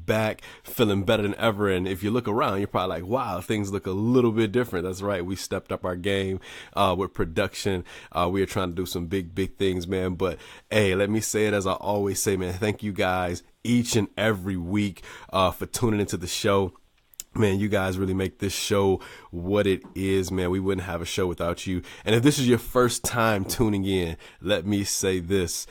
back, feeling better than ever. And if you look around, you're probably like, wow, things look a little bit different. That's right. We stepped up our game with production. We are trying to do some big things, man. But hey, let me say it as I always say, man, thank you guys each and every week for tuning into the show. Man, you guys really make this show what it is, man. We wouldn't have a show without you. And if this is your first time tuning in, let me say this.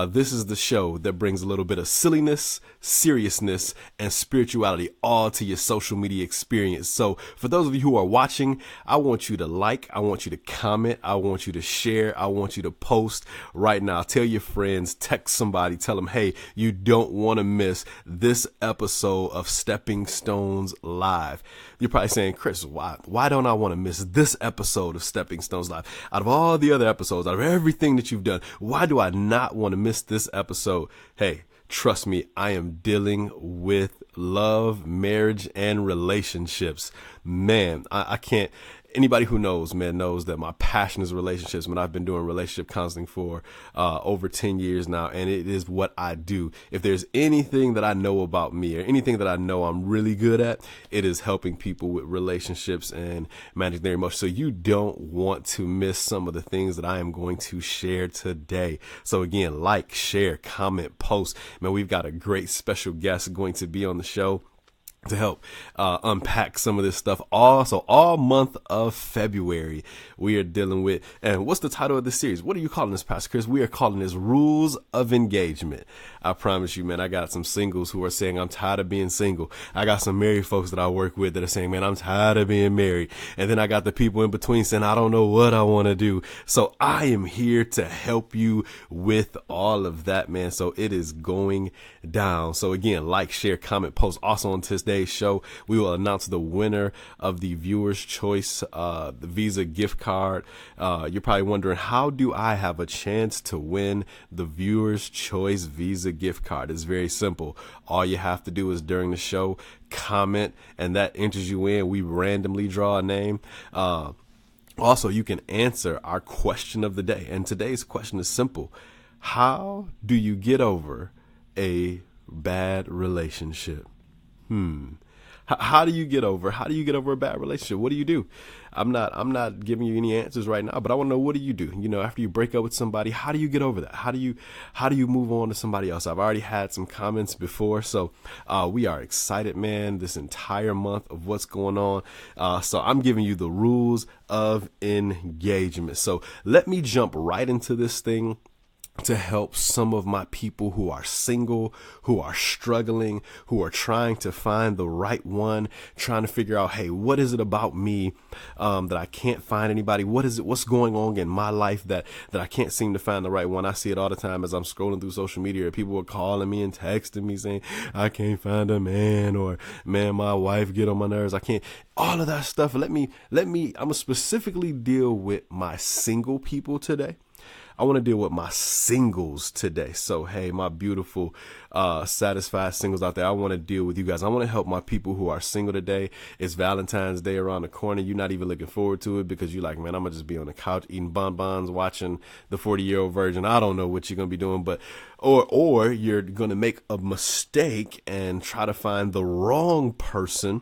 This is the show that brings a little bit of silliness, seriousness, and spirituality all to your social media experience. So for those of you who are watching, I want you to like, I want you to comment, I want you to share, I want you to post right now. Tell your friends, text somebody, tell them, hey, you don't want to miss this episode of Stepping Stones Live. You're probably saying, Chris, why don't I want to miss this episode of Stepping Stones Live? Out of all the other episodes, out of everything that you've done, why do I not want to miss this episode? Hey, trust me, I am dealing with love, marriage, and relationships. Man, I can't. Anybody who knows, man, knows that my passion is relationships. Man, I've been doing relationship counseling for over 10 years now, and it is what I do. If there's anything that I know about me or anything that I know I'm really good at, it is helping people with relationships and managing their emotions. So you don't want to miss some of the things that I am going to share today. So again, like, share, comment, post. Man, we've got a great special guest going to be on the show to help unpack some of this stuff. Also, all month of February, we are dealing with, and what's the title of this series? What are you calling this, Pastor Chris? We are calling this Rules of Engagement. I promise you, man, I got some singles who are saying, I'm tired of being single. I got some married folks that I work with that are saying, man, I'm tired of being married. And then I got the people in between saying, I don't know what I want to do. So I am here to help you with all of that, man. So it is going down. So again, like, share, comment, post. Also on today's show, we will announce the winner of the Viewer's Choice, the Visa gift card. You're probably wondering, how do I have a chance to win the Viewer's Choice Visa gift card? It's very simple. All you have to do is during the show, comment, and that enters you in. We randomly draw a name. Also, you can answer our question of the day. And today's question is simple. How do you get over a bad relationship? How do you get over a bad relationship? What do you do? I'm not giving you any answers right now, but I want to know, what do you do? You know, after you break up with somebody, how do you get over that? How do you move on to somebody else? I've already had some comments before, so we are excited, man, this entire month of what's going on. So I'm giving you the rules of engagement. So let me jump right into this thing to help some of my people who are single, who are struggling, who are trying to find the right one, trying to figure out, hey, what is it about me that I can't find anybody? What's going on in my life that I can't seem to find the right one? I see it all the time as I'm scrolling through social media. People are calling me and texting me saying, I can't find a man, or man, my wife get on my nerves. I can't, all of that stuff. I'm gonna specifically deal with my single people today. I want to deal with my singles today. So, hey, my beautiful, satisfied singles out there, I want to deal with you guys. I want to help my people who are single today. It's Valentine's Day around the corner. You're not even looking forward to it because you're like, man, I'm going to just be on the couch eating bonbons, watching the 40-year-old virgin. I don't know what you're going to be doing, but, or you're going to make a mistake and try to find the wrong person.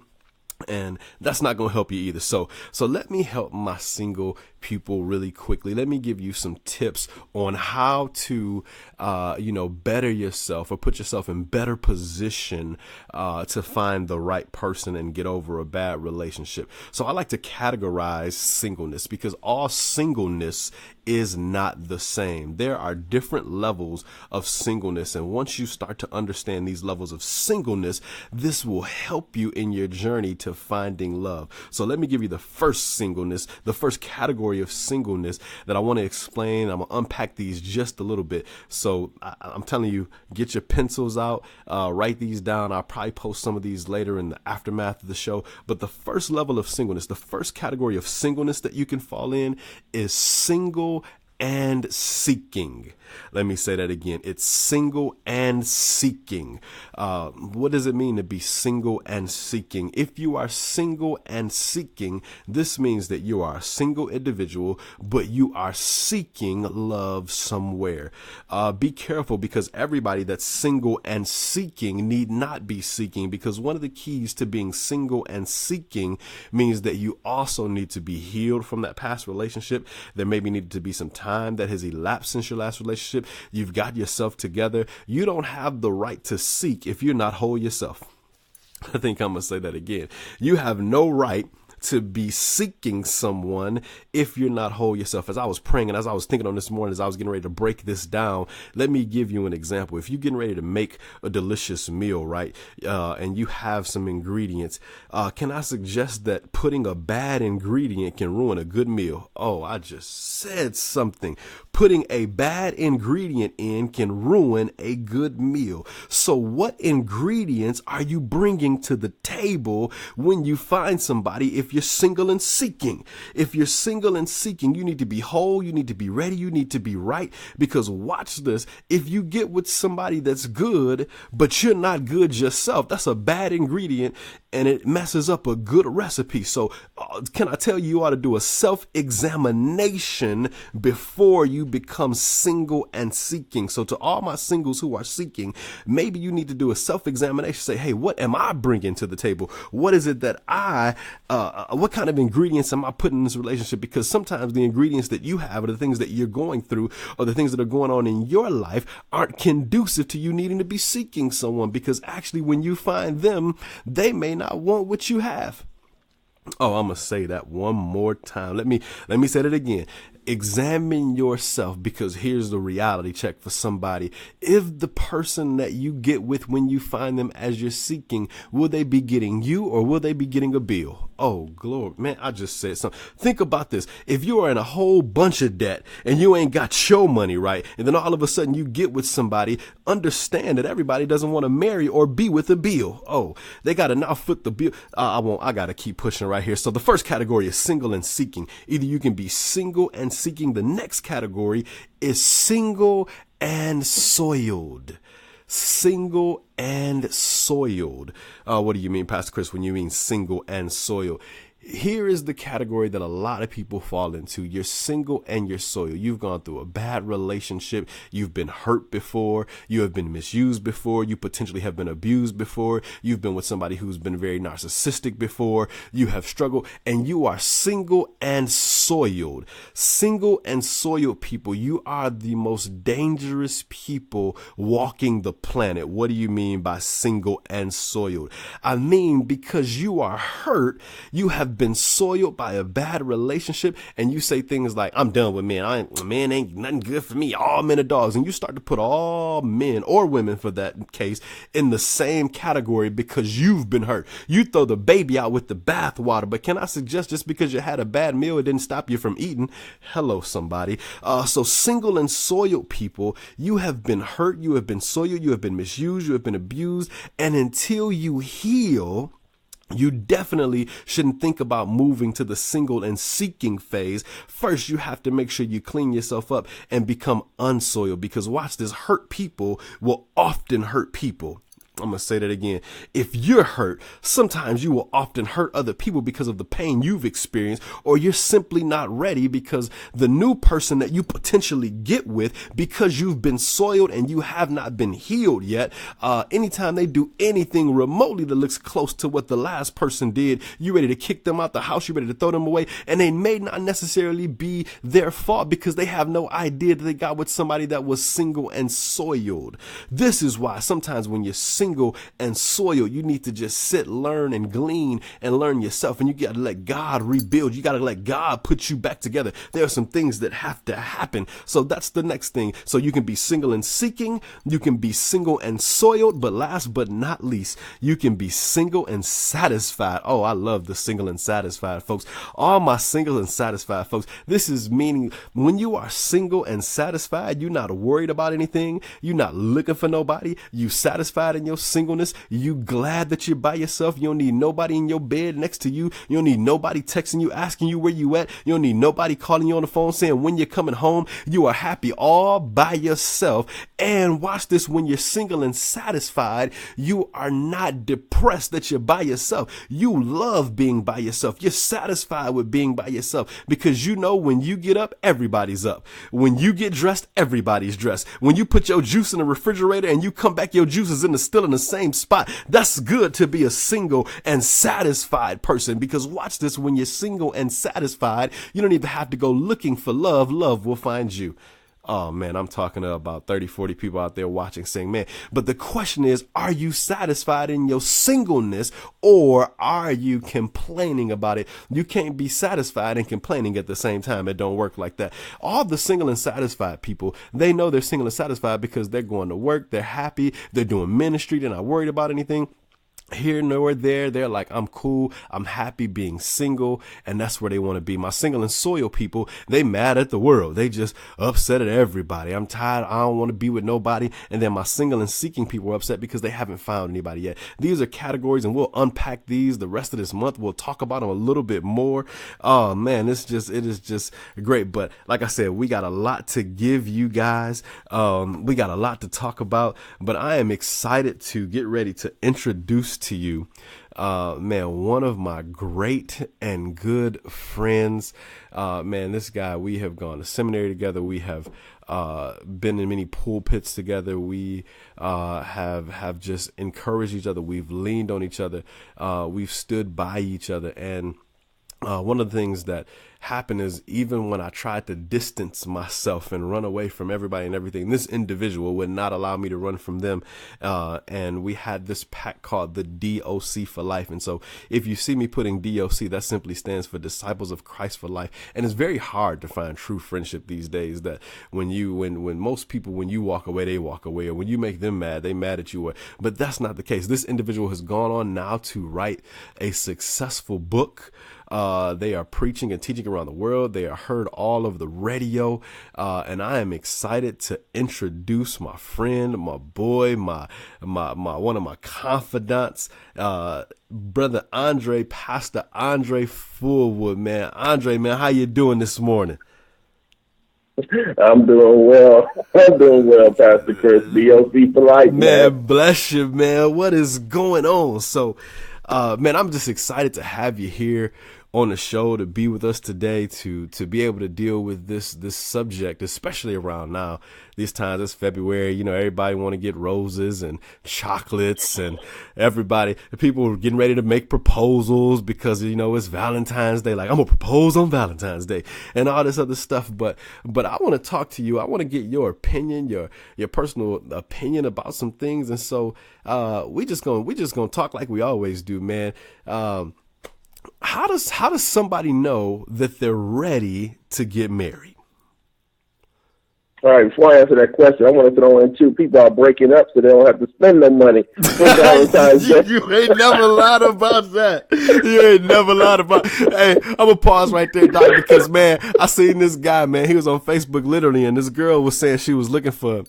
And that's not going to help you either. So let me help my single people really quickly. Let me give you some tips on how to, better yourself or put yourself in better position to find the right person and get over a bad relationship. So I like to categorize singleness because all singleness is not the same. There are different levels of singleness. And once you start to understand these levels of singleness, this will help you in your journey to finding love. So let me give you the first category of singleness that I want to explain. I'm going to unpack these just a little bit. So I'm telling you, get your pencils out, write these down. I'll probably post some of these later in the aftermath of the show. But the first level of singleness, the first category of singleness that you can fall in is single and seeking. Let me say that again. It's single and seeking. What does it mean to be single and seeking? If you are single and seeking, this means that you are a single individual, but you are seeking love somewhere. Be careful, because everybody that's single and seeking need not be seeking, because one of the keys to being single and seeking means that you also need to be healed from that past relationship. There maybe needed to be some time that has elapsed since your last relationship. You've got yourself together. You don't have the right to seek if you're not whole yourself. I think I'm going to say that again. You have no right to be seeking someone if you're not whole yourself. As I was praying and as I was thinking on this morning, as I was getting ready to break this down, let me give you an example. If you're getting ready to make a delicious meal, right, and you have some ingredients, can I suggest that putting a bad ingredient can ruin a good meal? Oh, I just said something. Putting a bad ingredient in can ruin a good meal. So what ingredients are you bringing to the table when you find somebody? If you're single and seeking, you need to be whole, you need to be ready, you need to be right, because watch this. If you get with somebody that's good, but you're not good yourself, that's a bad ingredient and it messes up a good recipe. So can I tell you, you ought to do a self-examination before you become single and seeking. So to all my singles who are seeking, maybe you need to do a self-examination. Say, hey, what am I bringing to the table? What is it that what kind of ingredients am I putting in this relationship? Because sometimes the ingredients that you have, or the things that you're going through, or the things that are going on in your life, aren't conducive to you needing to be seeking someone, because actually when you find them, they may not want what you have. Oh, I'm going to say that one more time. Let me say that again. Examine yourself, because here's the reality check for somebody. If the person that you get with when you find them as you're seeking, will they be getting you or will they be getting a bill? Oh, glory, man, I just said something. Think about this. If you are in a whole bunch of debt and you ain't got your money right, and then all of a sudden you get with somebody, understand that everybody doesn't want to marry or be with a bill. Oh, they got to now foot the bill. I got to keep pushing right here. So the first category is single and seeking. Either you can be single and seeking. The next category is single and soiled. Single and soiled. What do you mean, Pastor Chris, when you mean single and soiled? Here is the category that a lot of people fall into. You're single and you're soiled. You've gone through a bad relationship. You've been hurt before. You have been misused before. You potentially have been abused before. You've been with somebody who's been very narcissistic before. You have struggled, and you are single and soiled. Single and soiled people, you are the most dangerous people walking the planet. What do you mean by single and soiled? I mean, because you are hurt, you have been soiled by a bad relationship, and you say things like, I'm done with men. Men ain't nothing good for me. All men are dogs. And you start to put all men, or women for that case, in the same category because you've been hurt. You throw the baby out with the bathwater. But can I suggest, just because you had a bad meal, it didn't stop you from eating? Hello, somebody. So single and soiled people, you have been hurt. You have been soiled. You have been misused. You have been abused. And until you heal, you definitely shouldn't think about moving to the single and seeking phase. First, you have to make sure you clean yourself up and become unsoiled, because watch this, hurt people will often hurt people. I'm going to say that again. If you're hurt, sometimes you will often hurt other people because of the pain you've experienced, or you're simply not ready because the new person that you potentially get with, because you've been soiled and you have not been healed yet, anytime they do anything remotely that looks close to what the last person did, you're ready to kick them out the house, you're ready to throw them away, and they may not necessarily be their fault because they have no idea that they got with somebody that was single and soiled. This is why sometimes when you're single and soiled, you need to just sit, learn, and glean and learn yourself. And you got to let God rebuild. You got to let God put you back together. There are some things that have to happen. So that's the next thing. So you can be single and seeking. You can be single and soiled. But last but not least, you can be single and satisfied. Oh, I love the single and satisfied folks. All my single and satisfied folks. This is meaning when you are single and satisfied, you're not worried about anything. You're not looking for nobody. You satisfied in your your singleness. You glad that you're by yourself. You don't need nobody in your bed next to you. You don't need nobody texting you, asking you where you at. You don't need nobody calling you on the phone saying when you're coming home. You are happy all by yourself. And watch this, when you're single and satisfied, you are not depressed that you're by yourself. You love being by yourself. You're satisfied with being by yourself because you know when you get up, everybody's up. When you get dressed, everybody's dressed. When you put your juice in the refrigerator and you come back, your juice is still in the same spot. That's good to be a single and satisfied person, because watch this, when you're single and satisfied, you don't even have to go looking for love. Love will find you. Oh man, I'm talking to about 30, 40 people out there watching saying, man, but the question is, are you satisfied in your singleness, or are you complaining about it? You can't be satisfied and complaining at the same time. It don't work like that. All the single and satisfied people, they know they're single and satisfied because they're going to work. They're happy. They're doing ministry. They're not worried about anything. Here nor there, they're like, I'm cool, I'm happy being single, and that's where they want to be. My single and soil people, they mad at the world. They just upset at everybody. I'm tired, I don't want to be with nobody. And then my single and seeking people are upset because they haven't found anybody yet. These are categories, and we'll unpack these the rest of this month. We'll talk about them a little bit more. Oh man, it is just great. But like I said, we got a lot to give you guys. We got a lot to talk about, but I am excited to get ready to introduce to you, man, one of my great and good friends. Man, this guy, we have gone to seminary together. We have been in many pulpits together. We have just encouraged each other. We've leaned on each other. We've stood by each other. And one of the things that happened is, even when I tried to distance myself and run away from everybody and everything, this individual would not allow me to run from them. And we had this pact called the DOC for life. And so if you see me putting DOC, that simply stands for Disciples of Christ for Life. And it's very hard to find true friendship these days, that when most people, when you walk away, they walk away, or when you make them mad, they mad at you. But that's not the case. This individual has gone on now to write a successful book. They are preaching and teaching around the world. They are heard all over the radio. And I am excited to introduce my friend, my boy, my one of my confidants, brother Andre, Pastor Andre Fullwood, man. Andre, man, how you doing this morning? I'm doing well. Pastor Chris. DOC for life, man. Bless you, man. What is going on? So, man, I'm just excited to have you here on the show, to be with us today, to be able to deal with this subject, especially around now. These times, it's February, you know, everybody want to get roses and chocolates, and people are getting ready to make proposals because, you know, it's Valentine's Day. Like, I'm gonna propose on Valentine's Day and all this other stuff. But I want to talk to you. I want to get your opinion, your personal opinion about some things. And so, we just gonna talk like we always do, man. How does somebody know that they're ready to get married? All right, before I answer that question, I want to throw in too, people are breaking up so they don't have to spend no money. You ain't never lied about that. You ain't never lied about. Hey, I'm gonna pause right there, Doc, because man, I seen this guy, man. He was on Facebook literally, and this girl was saying she was looking for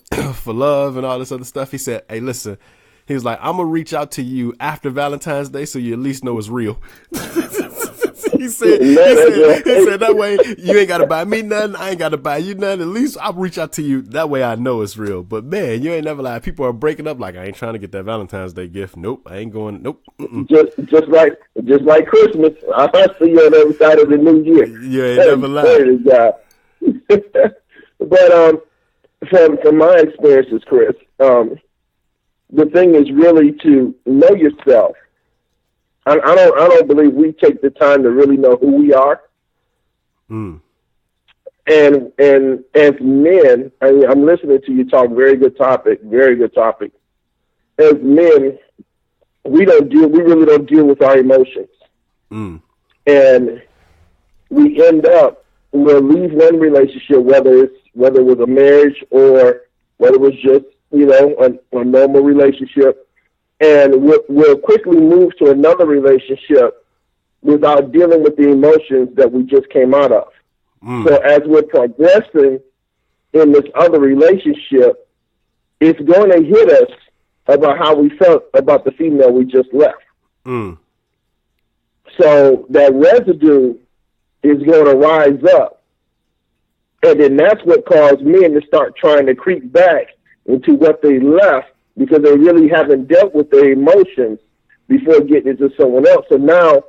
love and all this other stuff. He said, "Hey, listen." He was like, I'm going to reach out to you after Valentine's Day so you at least know it's real. He said, that way you ain't got to buy me nothing. I ain't got to buy you nothing. At least I'll reach out to you. That way I know it's real. But man, you ain't never lied. People are breaking up like, I ain't trying to get that Valentine's Day gift. Nope. I ain't going. Nope. Just like Christmas. I'll see you on the other side of the new year. You ain't never lied. But from my experiences, Chris, the thing is really to know yourself. I don't believe we take the time to really know who we are. And as men, I'm listening to you talk. Very good topic. As men, we really don't deal with our emotions, and we end up, we'll leave one relationship, whether it was a marriage or whether it was just, you know, a normal relationship, and we'll quickly move to another relationship without dealing with the emotions that we just came out of. So as we're progressing in this other relationship, it's going to hit us about how we felt about the female we just left. Mm. So that residue is going to rise up. And then that's what caused men to start trying to creep back into what they left, because they really haven't dealt with their emotions before getting into someone else. So now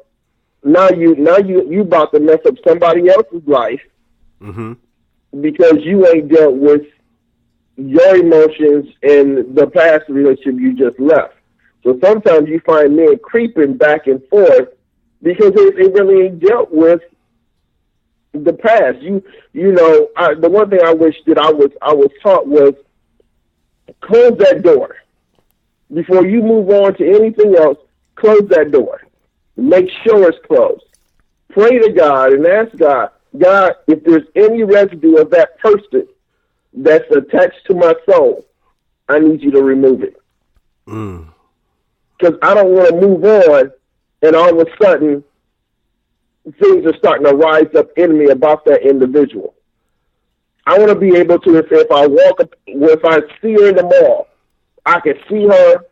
you about to mess up somebody else's life, mm-hmm. because you ain't dealt with your emotions in the past relationship you just left. So sometimes you find men creeping back and forth because they really ain't dealt with the past. The one thing I wish that I was taught was, close that door before you move on to anything else. Close that door. Make sure it's closed. Pray to God and ask God, if there's any residue of that person that's attached to my soul, I need you to remove it. Because I don't want to move on and all of a sudden things are starting to rise up in me about that individual. I want to be able to, if I see her in the mall, I can see her,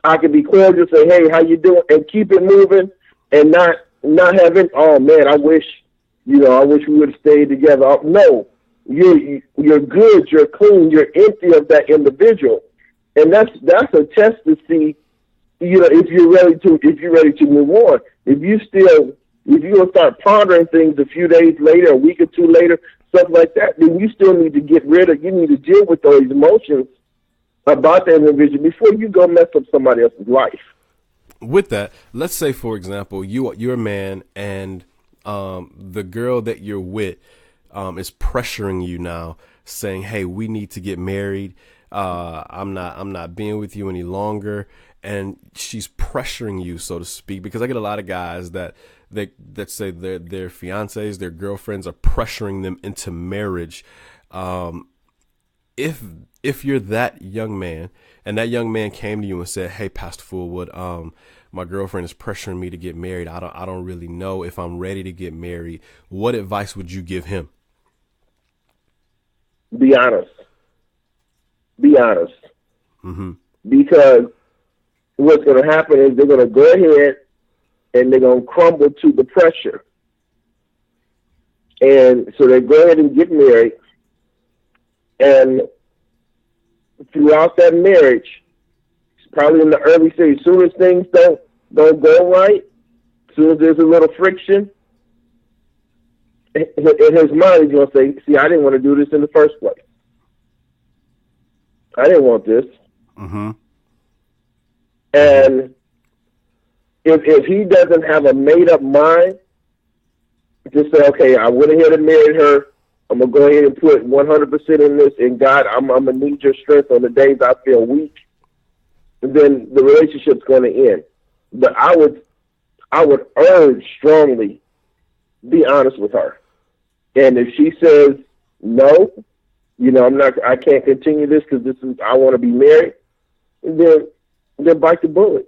I can be cordial, say, hey, how you doing, and keep it moving, and not having, oh man, I wish we would have stayed together. No, you're good, you're clean, you're empty of that individual, and that's a test to see, if you're ready to move on. If you're going to start pondering things a few days later, a week or two later, stuff like that, then you still need to you need to deal with those emotions about that individual before you go mess up somebody else's life. With that, let's say, for example, you're a man and the girl that you're with is pressuring you now, saying, hey, we need to get married. I'm not being with you any longer. And she's pressuring you, so to speak, because I get a lot of guys that say their fiancés, their girlfriends are pressuring them into marriage. If you're that young man and that young man came to you and said, hey, Pastor Fullwood, my girlfriend is pressuring me to get married. I don't really know if I'm ready to get married. What advice would you give him? Be honest. Mm-hmm. Because what's going to happen is they're going to go ahead and they're going to crumble to the pressure. And so they go ahead and get married. And throughout that marriage, probably in the early stage, as soon as things don't go right, as soon as there's a little friction, in his mind he's going to say, see, I didn't want to do this in the first place. I didn't want this. Mm-hmm. And if he doesn't have a made-up mind, just say, okay, I went ahead and married her. I'm going to go ahead and put 100% in this, and God, I'm going to need your strength on the days I feel weak. And then the relationship's going to end. But I would urge strongly, be honest with her. And if she says, no, I can't continue this because I want to be married, then bite the bullet.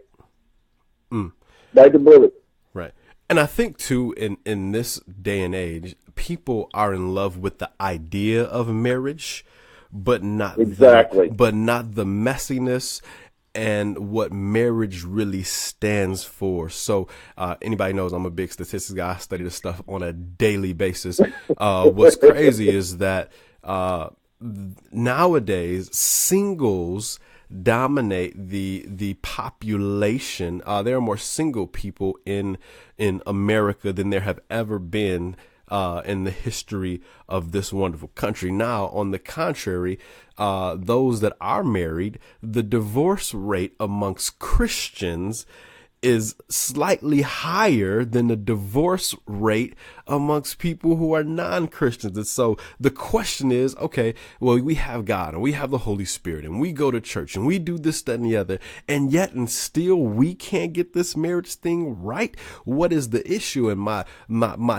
Bite the bullet. Right. And I think, too, in this day and age, people are in love with the idea of marriage, but not the messiness and what marriage really stands for. So anybody knows I'm a big statistics guy. I study this stuff on a daily basis. What's crazy is that nowadays singles dominate the population. There are more single people in America than there have ever been in the history of this wonderful country. Now, on the contrary, those that are married, the divorce rate amongst Christians is slightly higher than the divorce rate amongst people who are non-Christians. And so the question is, okay, well, we have God and we have the Holy Spirit and we go to church and we do this, that, and the other, and yet and still we can't get this marriage thing right. What is the issue? And my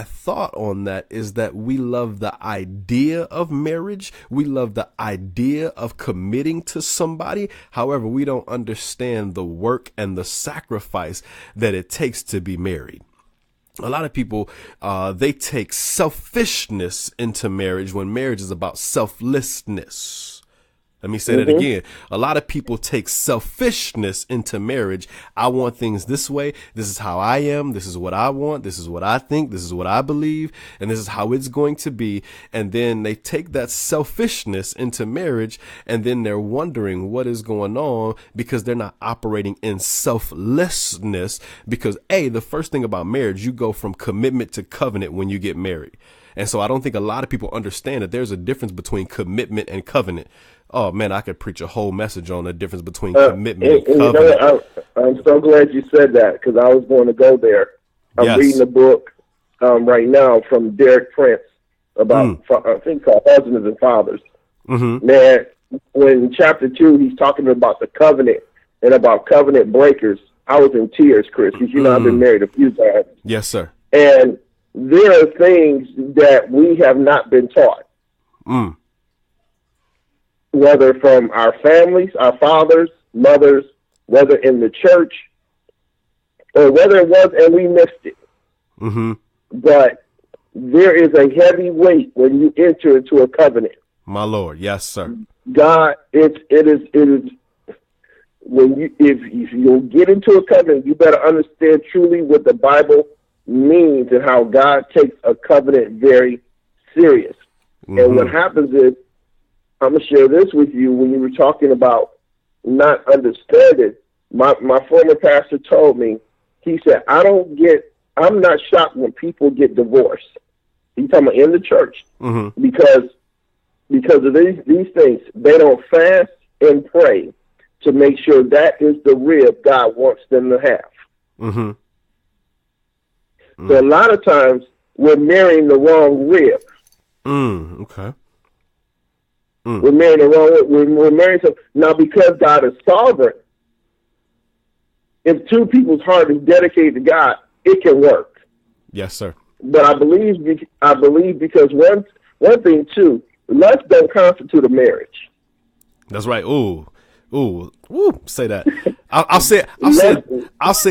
thought on that is that we love the idea of marriage. We love the idea of committing to somebody. However, we don't understand the work and the sacrifice that it takes to be married. A lot of people, they take selfishness into marriage when marriage is about selflessness. Let me say that again. A lot of people take selfishness into marriage. I want things this way. This is how I am. This is what I want. This is what I think. This is what I believe. And this is how it's going to be. And then they take that selfishness into marriage. And then they're wondering what is going on because they're not operating in selflessness. Because the first thing about marriage, you go from commitment to covenant when you get married. And so I don't think a lot of people understand that there's a difference between commitment and covenant. Oh, man, I could preach a whole message on the difference between commitment and covenant. You know, I'm so glad you said that because I was going to go there. I'm reading a book right now from Derek Prince about, I think, called Husbands and Fathers. Man, when chapter 2, he's talking about the covenant and about covenant breakers. I was in tears, Chris, because, you know, I've been married a few times. Yes, sir. And there are things that we have not been taught. Whether from our families, our fathers, mothers, whether in the church, or whether it was and we missed it. But there is a heavy weight when you enter into a covenant. My Lord, yes, sir. God, it is when if you get into a covenant, you better understand truly what the Bible means and how God takes a covenant very serious. And what happens is, I'm going to share this with you. When you were talking about not understanding, my former pastor told me, he said, I'm not shocked when people get divorced. He's talking about in the church because of these things. They don't fast and pray to make sure that is the rib God wants them to have. So a lot of times we're marrying the wrong rib. Okay. We're marrying the wrong. We're marrying some now because God is sovereign. If two people's heart is dedicated to God, it can work. Yes, sir. But I believe because one thing too, lust don't constitute a marriage. That's right. Ooh, say that. I'll say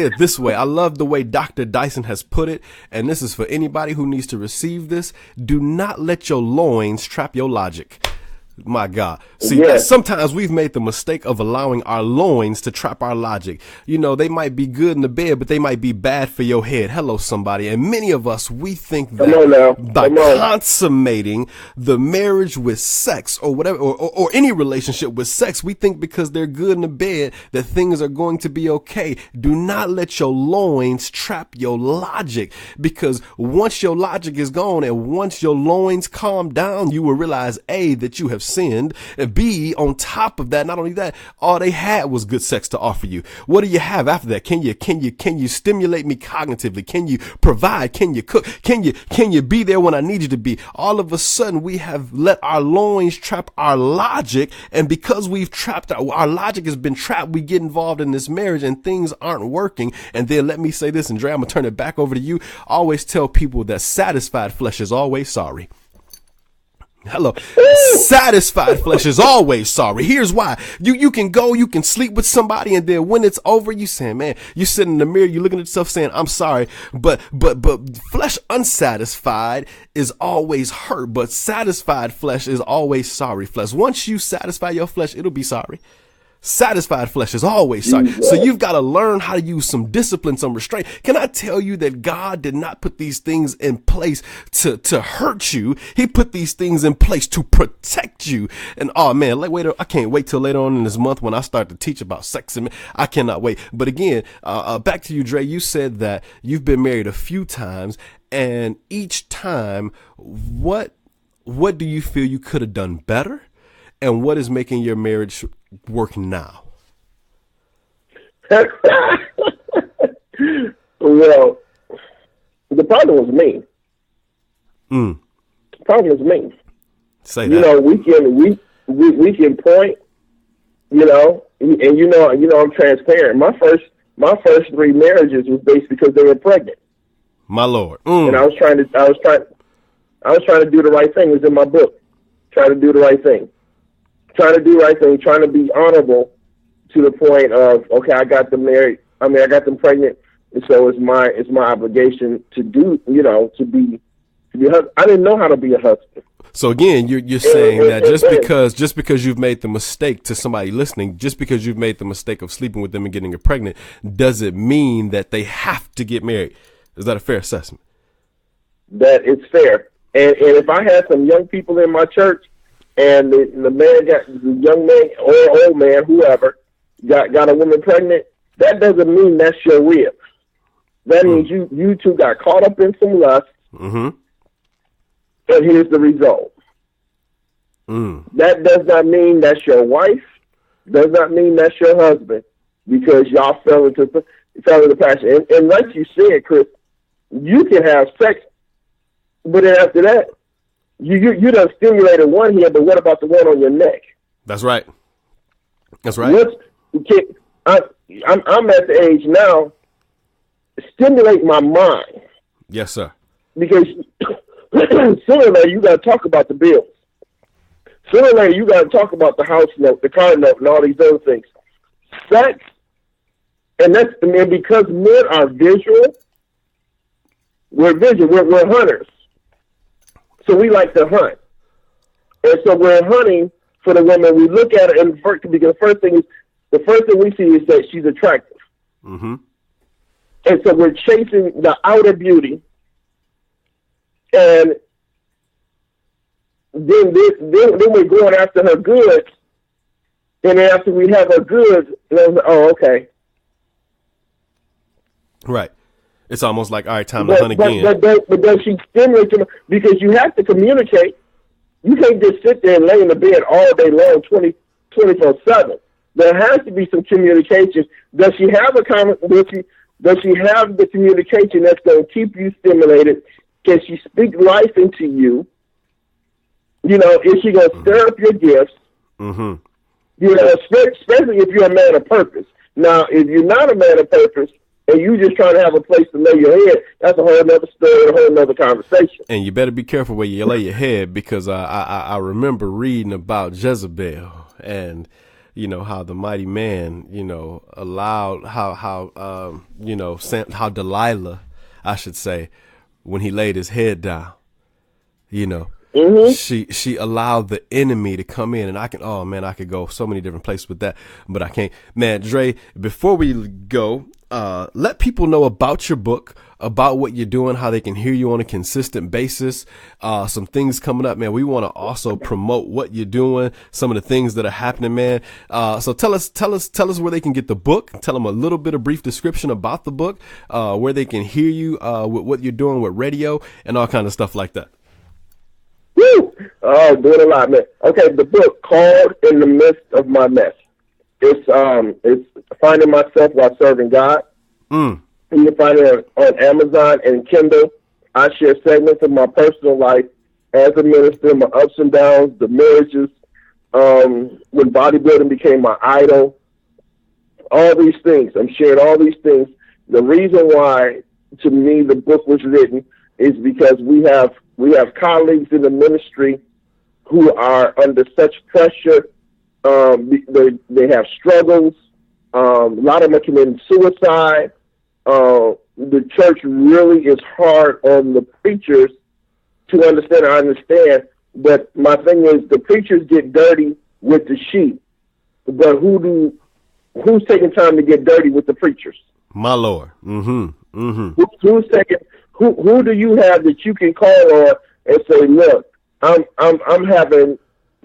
it this way. I love the way Dr. Dyson has put it, and this is for anybody who needs to receive this. Do not let your loins trap your logic. My God. See, sometimes we've made the mistake of allowing our loins to trap our logic. You know, they might be good in the bed, but they might be bad for your head. Hello, somebody. And many of us, we think that by consummating the marriage with sex or whatever, or any relationship with sex, we think because they're good in the bed that things are going to be okay. Do not let your loins trap your logic, because once your logic is gone and once your loins calm down, you will realize A, that you have sinned, and B, on top of that, not only that, all they had was good sex to offer you. What do you have after that? Can you stimulate me cognitively? Can you provide? Can you cook? Can you be there when I need you to be? All of a sudden, we have let our loins trap our logic, and because we've trapped our logic has been trapped, we get involved in this marriage and things aren't working. And then let me say this, and Dre, I'm gonna turn it back over to you. I always tell people that satisfied flesh is always sorry. Hello. Satisfied flesh is always sorry. Here's why. You can go, you can sleep with somebody, and then when it's over, you saying, man, you sitting in the mirror, you looking at yourself saying, I'm sorry. But flesh unsatisfied is always hurt, but satisfied flesh is always sorry flesh. Once you satisfy your flesh, it'll be sorry. Satisfied flesh is always sorry. So you've got to learn how to use some discipline, some restraint. Can I tell you that God did not put these things in place to hurt you? He put these things in place to protect you. And oh man, I can't wait till later on in this month when I start to teach about sex. And I cannot wait. But again, back to you, Dre. You said that you've been married a few times, and each time, what do you feel you could have done better? And what is making your marriage work now? Well, the problem was me. The problem was me. Say that. You know, we can point. You know, and you know, I'm transparent. My first 3 marriages was based because they were pregnant. My Lord. And I was trying to do the right thing. It was in my book. Trying to do the right thing. Trying to do the right thing, trying to be honorable to the point of, okay, I got them married. I got them pregnant, and so it's my obligation to do, to be a husband. I didn't know how to be a husband. So again, you're saying that just because you've made the mistake, to somebody listening, just because you've made the mistake of sleeping with them and getting her pregnant, doesn't mean that they have to get married. Is that a fair assessment? That it's fair. And if I had some young people in my church, and the young man or old man, whoever, got a woman pregnant, that doesn't mean that's your rib. That means you two got caught up in some lust. Mm-hmm. And here's the result. That does not mean that's your wife. Does not mean that's your husband, because y'all fell into passion. And like you said, Chris, you can have sex, but then after that, you done stimulated one here, but what about the one on your neck? That's right. That's right. I'm at the age now. Stimulate my mind. Yes, sir. Because sooner or later, you got to talk about the bills. Sooner or later, you got to talk about the house note, the car note, and all these other things. Sex, and because men are visual, we're visual. We're hunters. So we like to hunt. And so we're hunting for the woman. We look at her, and because the first thing we see is that she's attractive. Mm-hmm. And so we're chasing the outer beauty. And then we're going after her goods. And then after we have her goods, okay. Right. It's almost like, all right, time to hunt again. But does she stimulate you? Because you have to communicate. You can't just sit there and lay in the bed all day long, 24/7. There has to be some communication. Does she have Does she have the communication that's going to keep you stimulated? Can she speak life into you? Is she going to stir up your gifts? Mm-hmm. Especially if you're a man of purpose. Now, if you're not a man of purpose and you just trying to have a place to lay your head, that's a whole other story, a whole other conversation. And you better be careful where you lay your head, because I remember reading about Jezebel and how the mighty man, allowed how Delilah, I should say, when he laid his head down, mm-hmm. she allowed the enemy to come in, and I could go so many different places with that, but I can't. Man, Dre, before we go, let people know about your book, about what you're doing, how they can hear you on a consistent basis, some things coming up, man. We want to also promote what you're doing, some of the things that are happening, man. So tell us where they can get the book. Tell them a little bit of brief description about the book, where they can hear you, with what you're doing with radio and all kind of stuff like that. Woo! Oh, doing a lot, man. Okay, the book called "In the Midst of My Mess." It's finding myself while serving God. You can find it on Amazon and Kindle. I share segments of my personal life as a minister, my ups and downs, the marriages, when bodybuilding became my idol, all these things. I'm sharing all these things. The reason why, to me, the book was written is because we have colleagues in the ministry who are under such pressure. They have struggles. A lot of them are committing suicide. The church really is hard on the preachers to understand. I understand, but my thing is the preachers get dirty with the sheep, but who's taking time to get dirty with the preachers? My Lord. Mm-hmm. Mm-hmm. Who do you have that you can call on and say, look, I'm having,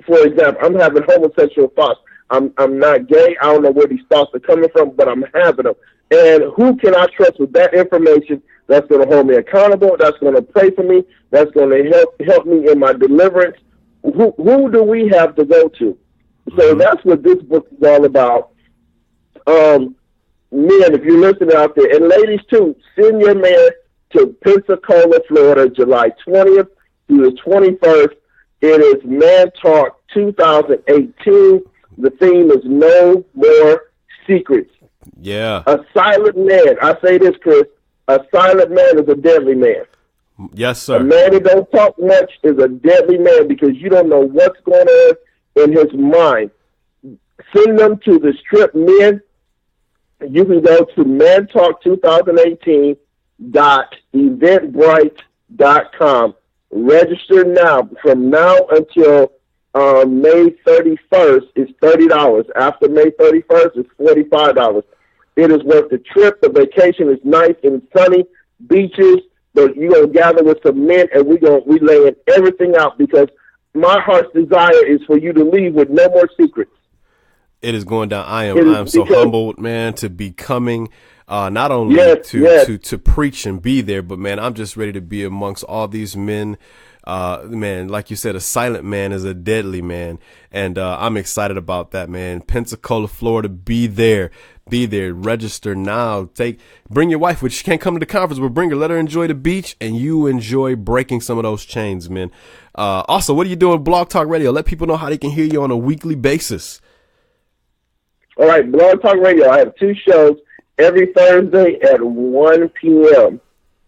for example, I'm having homosexual thoughts. I'm not gay. I don't know where these thoughts are coming from, but I'm having them. And who can I trust with that information that's going to hold me accountable, that's going to pray for me, that's going to help me in my deliverance? Who do we have to go to? So that's what this book is all about. Men, if you're listening out there, and ladies too, send your man to Pensacola, Florida, July 20th through the 21st. It is Man Talk 2018. The theme is No More Secrets. Yeah. A silent man, I say this, Chris, a silent man is a deadly man. Yes, sir. A man that don't talk much is a deadly man because you don't know what's going on in his mind. Send them to the Strip Men. You can go to mantalk2018.eventbrite.com. Register now. From now until May 31st is $30. After May 31st, it's $45. It is worth the trip. The vacation is nice and sunny, beaches, but you're going to gather with some men, and we laying everything out, because my heart's desire is for you to leave with no more secrets. It is going down. I am so humbled, man, to be coming, not only to preach and be there, but man, I'm just ready to be amongst all these men. Man, like you said, a silent man is a deadly man. And, I'm excited about that, man. Pensacola, Florida, be there, register now. Bring your wife, which she can't come to the conference, but bring her, let her enjoy the beach, and you enjoy breaking some of those chains, man. Also, what are you doing with Blog Talk Radio? Let people know how they can hear you on a weekly basis. All right, Blog Talk Radio. I have 2 shows every Thursday at 1 p.m.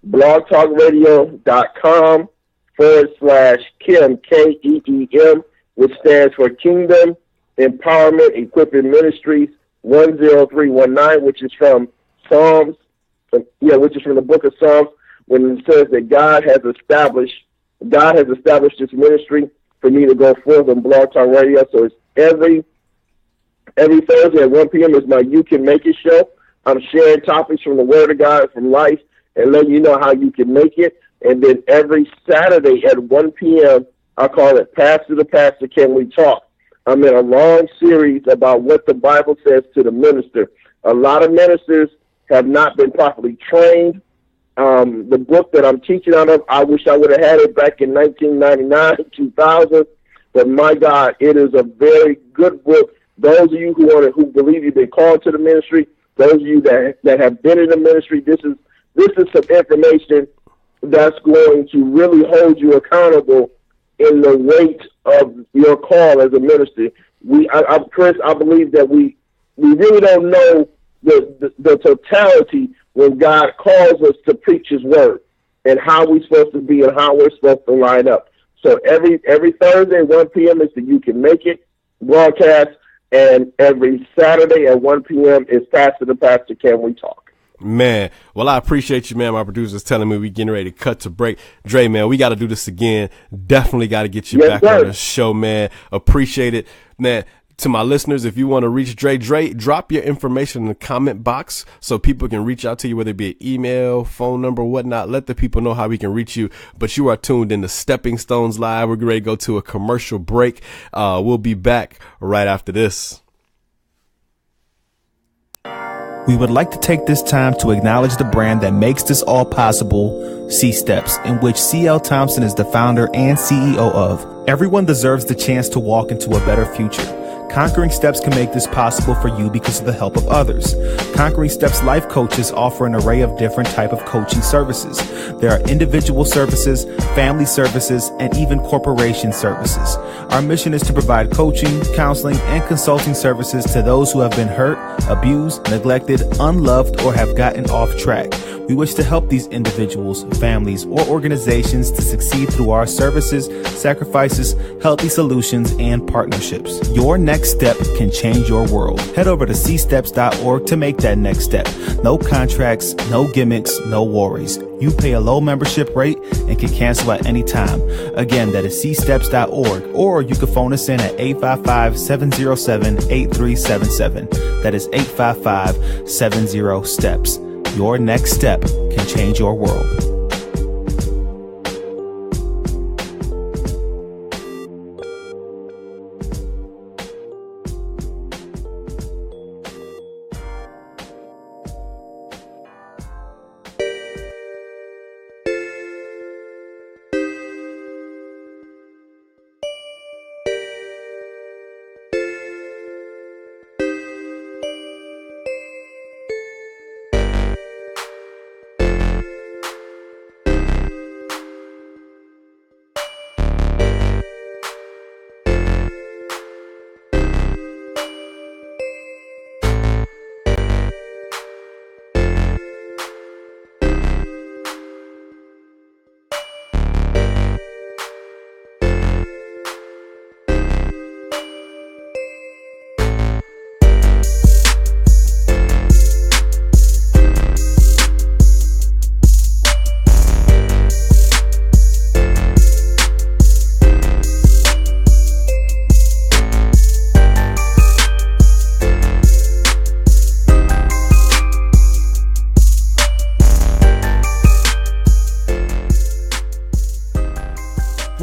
blogtalkradio.com/Kim, KEEM, which stands for Kingdom Empowerment Equipping Ministries 10319, which is from Psalms, which is from the book of Psalms, when it says that God has established this ministry for me to go forth on Blog Talk Radio. So it's every Thursday at 1 p.m. is my You Can Make It show. I'm sharing topics from the Word of God, from life, and letting you know how you can make it. And then every Saturday at 1 p.m., I call it Pastor to Pastor, Can We Talk? I'm in a long series about what the Bible says to the minister. A lot of ministers have not been properly trained. The book that I'm teaching out of, I wish I would have had it back in 1999, 2000. But my God, it is a very good book. Those of you who believe you've been called to the ministry, those of you that have been in the ministry, this is some information that's going to really hold you accountable in the weight of your call as a minister. Chris, I believe that we really don't know the totality when God calls us to preach His word and how we're supposed to be and how we're supposed to line up. So every Thursday at 1 p.m. is the You Can Make It broadcast, and every Saturday at 1 p.m. is Pastor to Pastor, Can We Talk? Man, well, I appreciate you, man. My producer's telling me we getting ready to cut to break. Dre, man, we got to do this again. Definitely got to get you back on the show, man. Appreciate it, man. To my listeners, if you want to reach Dre, drop your information in the comment box so people can reach out to you, whether it be an email, phone number, whatnot. Let the people know how we can reach you. But you are tuned in to Stepping Stones Live. We're ready to go to a commercial break. We'll be back right after this. We would like to take this time to acknowledge the brand that makes this all possible, C-Steps, in which C.L. Thompson is the founder and CEO of. Everyone deserves the chance to walk into a better future. Conquering Steps can make this possible for you because of the help of others. Conquering Steps life coaches offer an array of different type of coaching services. There are individual services, family services, and even corporation services. Our mission is to provide coaching, counseling, and consulting services to those who have been hurt, abused, neglected, unloved, or have gotten off track. We wish to help these individuals, families, or organizations to succeed through our services, sacrifices, healthy solutions, and partnerships. Your next step can change your world. Head over to csteps.org to make that next step. No contracts, no gimmicks, no worries. You pay a low membership rate and can cancel at any time. Again, that is csteps.org, or you can phone us in at 855-707-8377. That is 855-70-STEPS. Your next step can change your world.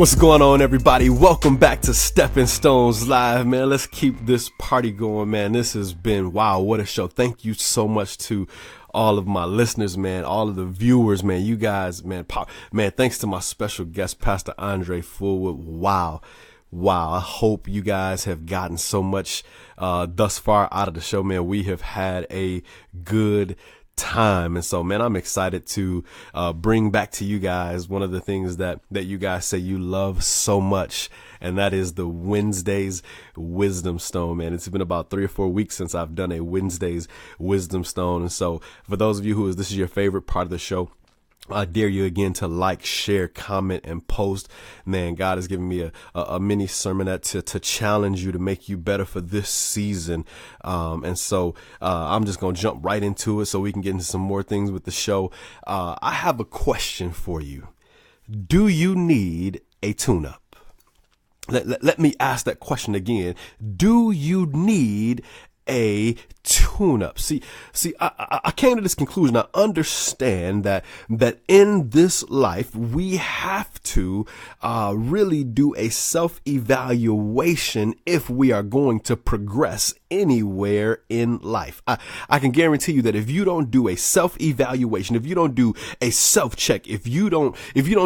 What's going on, everybody? Welcome back to Stepping Stones Live, man. Let's keep this party going, man. This has been, wow, what a show. Thank you so much to all of my listeners, man, all of the viewers, man, you guys, man, thanks to my special guest, Pastor Andre Fullwood. Wow. I hope you guys have gotten so much thus far out of the show, man. We have had a good time. And so, man, I'm excited to bring back to you guys one of the things that you guys say you love so much, and that is the Wednesday's Wisdom Stone, man. It's been about 3 or 4 weeks since I've done a Wednesday's Wisdom Stone. And so for those of you this is your favorite part of the show, I dare you again to like, share, comment, and post. Man, God has given me a mini sermonette to challenge you, to make you better for this season. And so I'm just going to jump right into it so we can get into some more things with the show. I have a question for you. Do you need a tune-up? Let me ask that question again. Do you need a tune-up? See, I came to this conclusion. I understand that in this life, we have to really do a self-evaluation if we are going to progress anywhere in life. I can guarantee you that if you don't do a self-evaluation, if you don't do a self-check, if you don't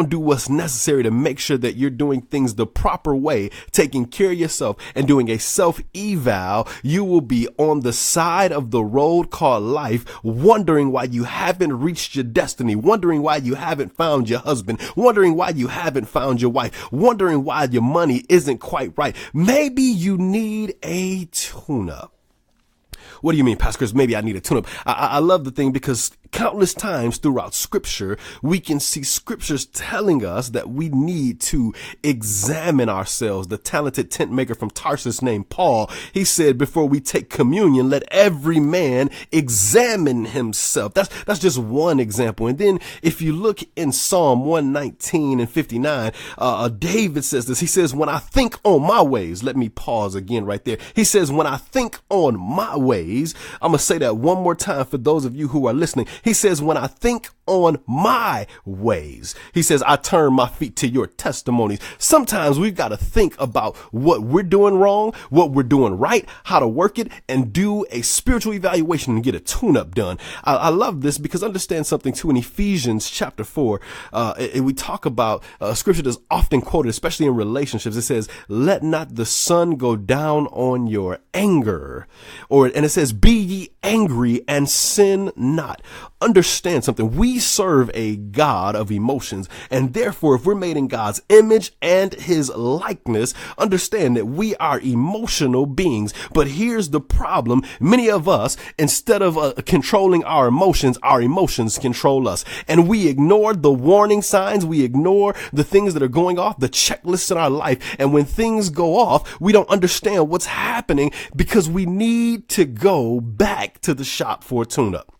do what's necessary to make sure that you're doing things the proper way, taking care of yourself and doing a self-eval, you will be on the side of the road called life, wondering why you haven't reached your destiny, wondering why you haven't found your husband, wondering why you haven't found your wife, wondering why your money isn't quite right. Maybe you need a tune-up. What do you mean, Pastor Chris? Maybe I need a tune-up. I love the thing because countless times throughout scripture, we can see scriptures telling us that we need to examine ourselves. The talented tent maker from Tarsus named Paul, he said, before we take communion, let every man examine himself. That's just one example. And then if you look in Psalm 119 and 59, David says this. He says, when I think on my ways, let me pause again right there. He says, when I think on my ways, I'm going to say that one more time for those of you who are listening. He says, when I think on my ways, he says, I turn my feet to your testimonies. Sometimes we've got to think about what we're doing wrong, what we're doing right, how to work it, and do a spiritual evaluation and get a tune-up done. I love this because understand something too. In Ephesians chapter 4, we talk about scripture that's often quoted, especially in relationships. It says, let not the sun go down on your anger. And it says, be ye angry and sin not. Understand something. We serve a God of emotions, and therefore, if we're made in God's image and his likeness, understand that we are emotional beings. But here's the problem. Many of us, instead of controlling our emotions control us. And we ignore the warning signs. We ignore the things that are going off, the checklists in our life. And when things go off, we don't understand what's happening because we need to go back to the shop for a tune-up.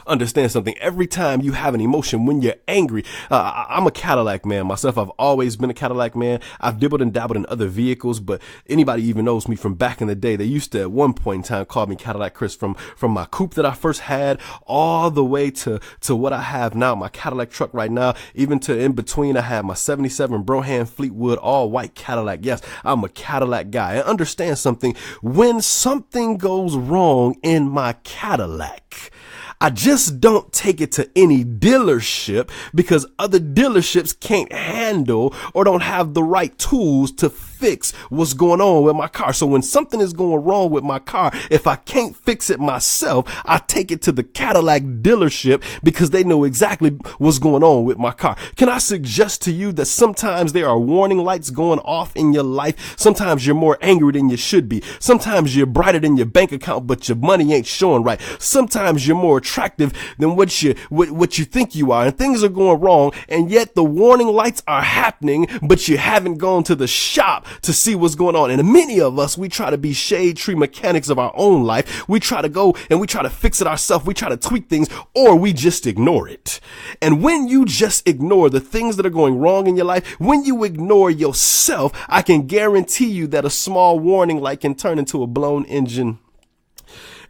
Understand something. Every time you have an emotion, when you're angry, I'm a Cadillac man myself. I've always been a Cadillac man. I've dibbled and dabbled in other vehicles, but anybody even knows me from back in the day. They used to at one point in time call me Cadillac Chris, from my coupe that I first had all the way to what I have now, my Cadillac truck right now, even to in between. I have my 77 Broham Fleetwood all white Cadillac. Yes, I'm a Cadillac guy. And understand something. When something goes wrong in my Cadillac, I just don't take it to any dealership because other dealerships can't handle or don't have the right tools to fix what's going on with my car. So when something is going wrong with my car, if I can't fix it myself, I take it to the Cadillac dealership because they know exactly what's going on with my car. Can I suggest to you that sometimes there are warning lights going off in your life? Sometimes you're more angry than you should be. Sometimes you're brighter than your bank account, but your money ain't showing right. Sometimes you're more attractive than what you think you are, and things are going wrong, and yet the warning lights are happening, but you haven't gone to the shop to see what's going on. And many of us, we try to be shade tree mechanics of our own life. We try to go and we try to fix it ourselves. We try to tweak things, or we just ignore it. And when you just ignore the things that are going wrong in your life, when you ignore yourself, I can guarantee you that a small warning light can turn into a blown engine.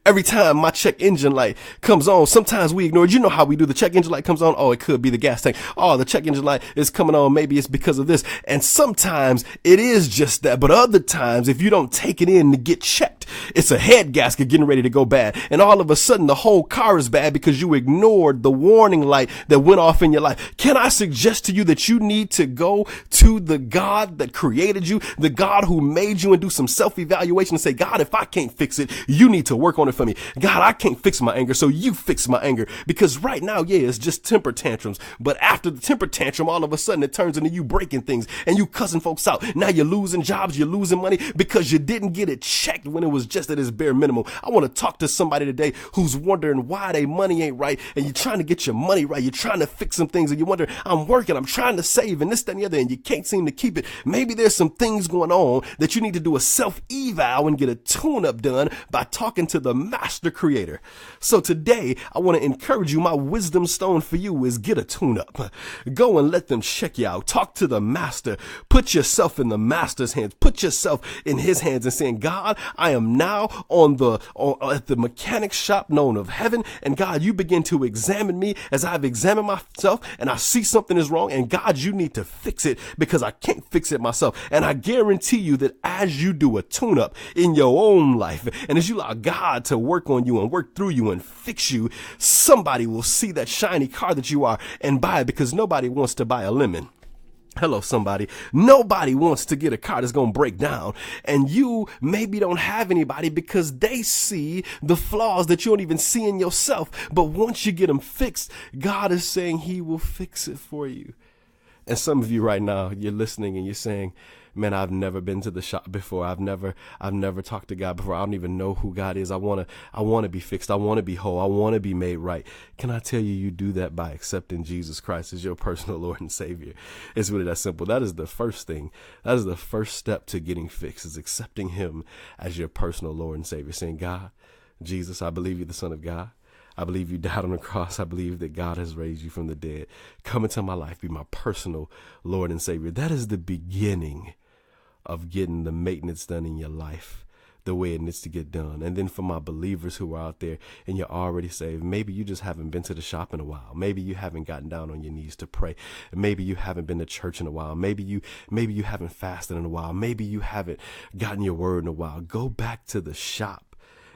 Every time my check engine light comes on, sometimes we ignore it. You know how we do. The check engine light comes on. Oh, it could be the gas tank. Oh, the check engine light is coming on. Maybe it's because of this. And sometimes it is just that. But other times, if you don't take it in to get checked, it's a head gasket getting ready to go bad. And all of a sudden, the whole car is bad because you ignored the warning light that went off in your life. Can I suggest to you that you need to go to the God that created you, the God who made you, and do some self-evaluation and say, God, if I can't fix it, you need to work on it for me. God, I can't fix my anger, so you fix my anger. Because right now, yeah, it's just temper tantrums. But after the temper tantrum, all of a sudden it turns into you breaking things and you cussing folks out. Now you're losing jobs, you're losing money because you didn't get it checked when it was just at its bare minimum. I want to talk to somebody today who's wondering why their money ain't right, and you're trying to get your money right. You're trying to fix some things and you wonder, I'm working, I'm trying to save and this, that, and the other, and you can't seem to keep it. Maybe there's some things going on that you need to do a self-eval and get a tune-up done by talking to the master creator. So today, I want to encourage you. My wisdom stone for you is get a tune-up. Go and let them check you out. Talk to the master. Put yourself in the master's hands. Put yourself in his hands and saying, God, I am now at the mechanic shop known of heaven. And God, you begin to examine me as I've examined myself and I see something is wrong. And God, you need to fix it because I can't fix it myself. And I guarantee you that as you do a tune-up in your own life, and as you allow God to work on you and work through you and fix you, somebody will see that shiny car that you are and buy it, because nobody wants to buy a lemon. Hello, somebody. Nobody wants to get a car that's going to break down. And you maybe don't have anybody because they see the flaws that you don't even see in yourself. But once you get them fixed, God is saying he will fix it for you. And some of you right now, you're listening and you're saying, man, I've never been to the shop before. I've never talked to God before. I don't even know who God is. I want to be fixed. I want to be whole. I want to be made right. Can I tell you, you do that by accepting Jesus Christ as your personal Lord and Savior. It's really that simple. That is the first thing. That is the first step to getting fixed, is accepting him as your personal Lord and Savior. Saying, God, Jesus, I believe you're the Son of God. I believe you died on the cross. I believe that God has raised you from the dead. Come into my life. Be my personal Lord and Savior. That is the beginning of getting the maintenance done in your life the way it needs to get done. And then for my believers who are out there and you're already saved, maybe you just haven't been to the shop in a while. Maybe you haven't gotten down on your knees to pray. Maybe you haven't been to church in a while. Maybe you haven't fasted in a while. Maybe you haven't gotten your word in a while. Go back to the shop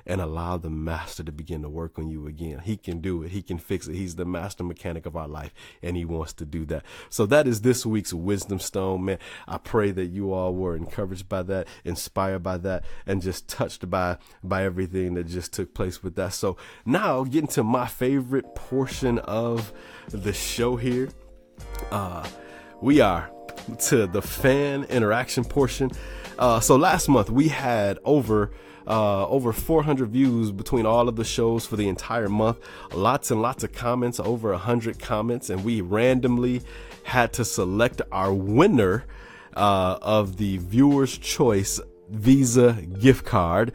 and allow the master to begin to work on you again. He can do it. He can fix it. He's the master mechanic of our life, and he wants to do that. So that is this week's Wisdom Stone, man. I pray that you all were encouraged by that, inspired by that, and just touched by everything that just took place with that. So now getting to my favorite portion of the show here. We are to the fan interaction portion. So last month we had over 400 views between all of the shows for the entire month. Lots and lots of comments, over 100 comments, and we randomly had to select our winner of the Viewer's Choice Visa gift card.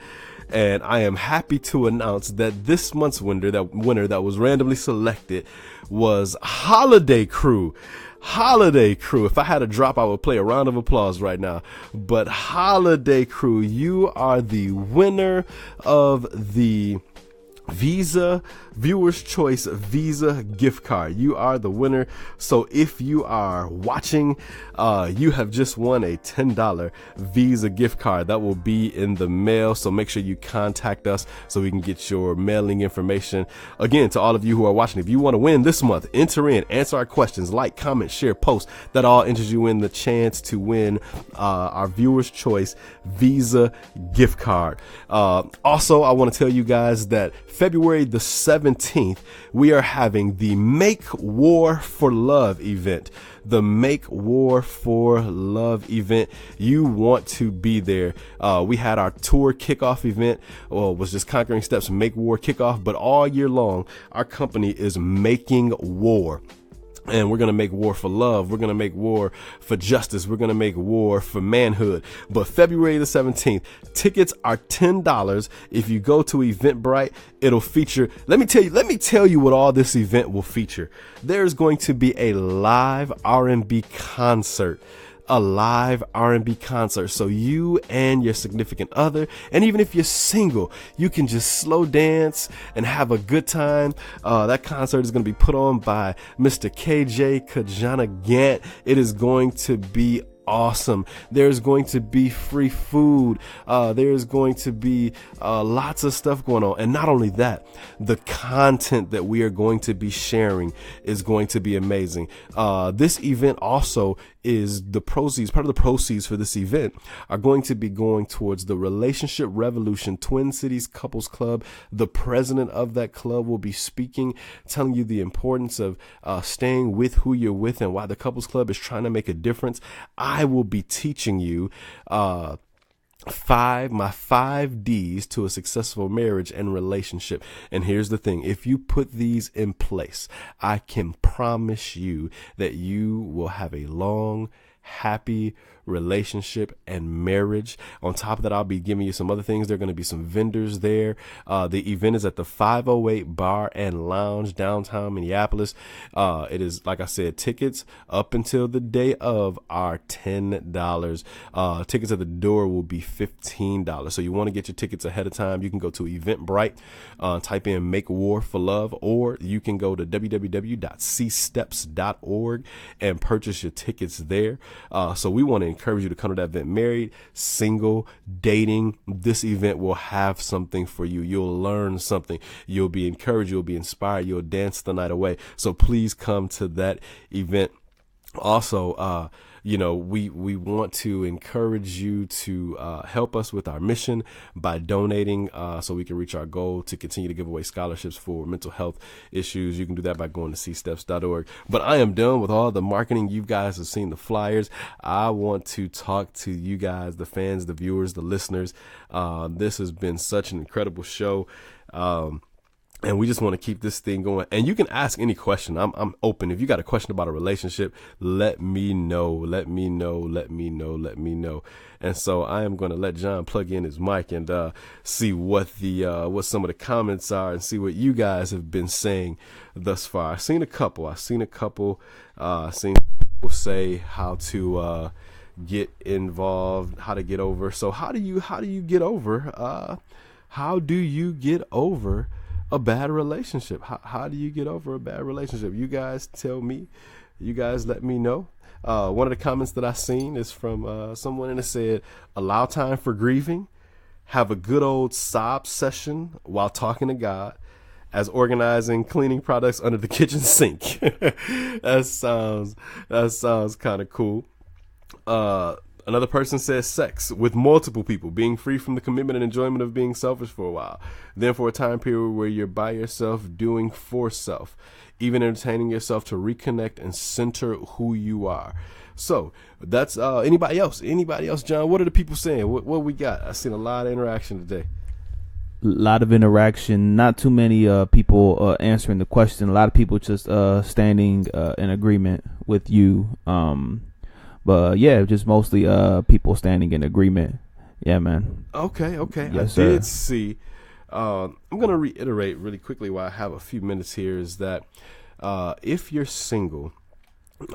And I am happy to announce that this month's winner that was randomly selected was Holiday Crew. Holiday Crew. If I had a drop, I would play a round of applause right now. But Holiday Crew, you are the winner of the Viewer's Choice Visa gift card. You are the winner. So if you are watching, you have just won a $10 Visa gift card that will be in the mail. So make sure you contact us so we can get your mailing information. Again, to all of you who are watching, if you want to win this month, enter in, answer our questions, like, comment, share, post. That all enters you in the chance to win our Viewer's Choice Visa gift card. Also, I want to tell you guys that February the 17th, we are having the Make War for Love event. The Make War for Love event. You want to be there. We had our tour kickoff event, was just Conquering Steps Make War kickoff, but all year long, our company is making war. And we're going to make war for love. We're going to make war for justice. We're going to make war for manhood. But February the 17th, tickets are $10. If you go to Eventbrite, it'll feature, let me tell you what all this event will feature. There's going to be a live R&B concert a live R&B concert. So you and your significant other, and even if you're single, you can just slow dance and have a good time. That concert is going to be put on by Mr. KJ Kajana Gant. It is going to be awesome. There's going to be free food. There's going to be lots of stuff going on. And not only that, the content that we are going to be sharing is going to be amazing. This event also is part of the proceeds for this event are going to be going towards the Relationship Revolution Twin Cities Couples Club. The president of that club will be speaking, telling you the importance of staying with who you're with and why the Couples Club is trying to make a difference. I will be teaching you my 5 D's to a successful marriage and relationship. And here's the thing. If you put these in place, I can promise you that you will have a long, happy relationship and marriage. On top of that, I'll be giving you some other things. There are going to be some vendors there. The event is at the 508 Bar and Lounge downtown Minneapolis. It is, like I said, tickets up until the day of are $10. Tickets at the door will be $15. So you want to get your tickets ahead of time. You can go to Eventbrite, type in Make War for Love, or you can go to www.csteps.org and purchase your tickets there. So we want to encourage you to come to that event. Married, single, dating, this event will have something for you. You'll learn something. You'll be encouraged. You'll be inspired. You'll dance the night away. So please come to that event. Also, we want to encourage you to help us with our mission by donating so we can reach our goal to continue to give away scholarships for mental health issues. You can do that by going to csteps.org. But I am done with all the marketing. You guys have seen the flyers. I want to talk to you guys, the fans, the viewers, the listeners. This has been such an incredible show. And we just want to keep this thing going. And you can ask any question. I'm open. If you got a question about a relationship, let me know. And so I am going to let John plug in his mic and see what some of the comments are and see what you guys have been saying thus far. I've seen a couple. Seen people say how to get involved, how to get over. So how do you get over? How do you get over a bad relationship? How do you get over a bad relationship? You guys tell me. You guys let me know. One of the comments that I seen is from someone, and it said, allow time for grieving, have a good old sob session while talking to God, as organizing cleaning products under the kitchen sink. That sounds kind of cool. Another person says sex with multiple people, being free from the commitment and enjoyment of being selfish for a while. Then for a time period where you're by yourself doing for self, even entertaining yourself to reconnect and center who you are. So that's anybody else, John? What are the people saying? What we got? I've seen a lot of interaction today. A lot of interaction, not too many people answering the question. A lot of people just standing in agreement with you. But yeah, just mostly people standing in agreement. Yeah, man. Okay. Yes, I did see. I'm going to reiterate really quickly while I have a few minutes here is that if you're single,